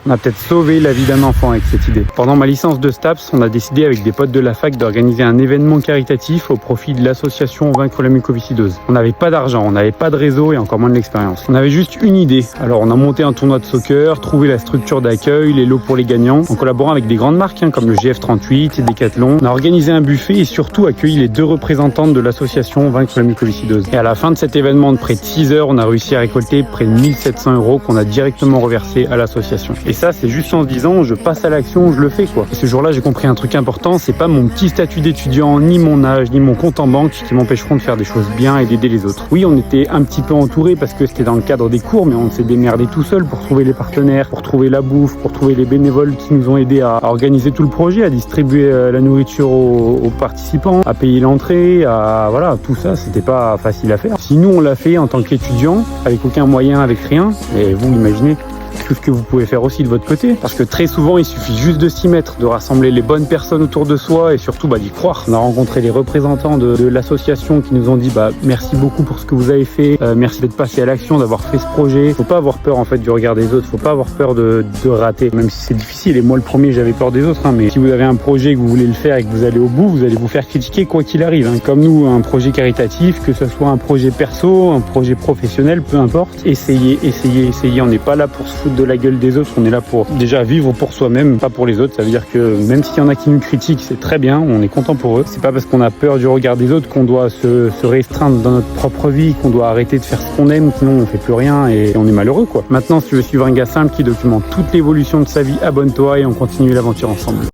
On a peut-être sauvé la vie d'un enfant avec cette idée. Pendant ma licence de STAPS, on a décidé avec des potes de la fac d'organiser un événement caritatif au profit de l'association Vaincre la mucoviscidose. On n'avait pas d'argent, on n'avait pas de réseau et encore moins de l'expérience. On avait juste une idée. Alors on a monté un tournoi de soccer, trouvé la structure d'accueil, les lots pour les gagnants, en collaborant avec des grandes marques comme le GF38 et Decathlon. On a organisé un buffet et surtout accueilli les 2 représentantes de l'association Vaincre la mucoviscidose. Et à la fin de cet événement de près de 6 heures, on a réussi à récolter près de 1700 € qu'on a directement reversé à l'association. Et ça, c'est juste en se disant, je passe à l'action, je le fais quoi. Et ce jour-là, j'ai compris un truc important, c'est pas mon petit statut d'étudiant, ni mon âge, ni mon compte en banque qui m'empêcheront de faire des choses bien et d'aider les autres. Oui, on était un petit peu entouré parce que c'était dans le cadre des cours, mais on s'est démerdé tout seul pour trouver les partenaires, pour trouver la bouffe, pour trouver les bénévoles qui nous ont aidés à organiser tout le projet, à distribuer la nourriture aux participants, à payer l'entrée, voilà, tout ça, c'était pas facile à faire. Si nous on l'a fait en tant qu'étudiant, avec aucun moyen, avec rien, et vous imaginez tout ce que vous pouvez faire aussi de votre côté, parce que très souvent il suffit juste de s'y mettre, de rassembler les bonnes personnes autour de soi et surtout d'y croire. On a rencontré les représentants de l'association qui nous ont dit merci beaucoup pour ce que vous avez fait, merci d'être passé à l'action, d'avoir fait ce projet. Faut pas avoir peur en fait du regard des autres, faut pas avoir peur de rater, même si c'est difficile, et moi le premier j'avais peur des autres, mais si vous avez un projet, que vous voulez le faire et que vous allez au bout, vous allez vous faire critiquer quoi qu'il arrive, comme nous, un projet caritatif, que ce soit un projet perso, un projet professionnel, peu importe, essayez, on n'est pas là pour se foutre de la gueule des autres, on est là pour déjà vivre pour soi-même, pas pour les autres. Ça veut dire que même s'il y en a qui nous critiquent, c'est très bien, on est content pour eux. C'est pas parce qu'on a peur du regard des autres qu'on doit se restreindre dans notre propre vie, qu'on doit arrêter de faire ce qu'on aime, sinon on fait plus rien et on est malheureux quoi. Maintenant, si tu veux suivre un gars simple qui documente toute l'évolution de sa vie, abonne-toi et on continue l'aventure ensemble.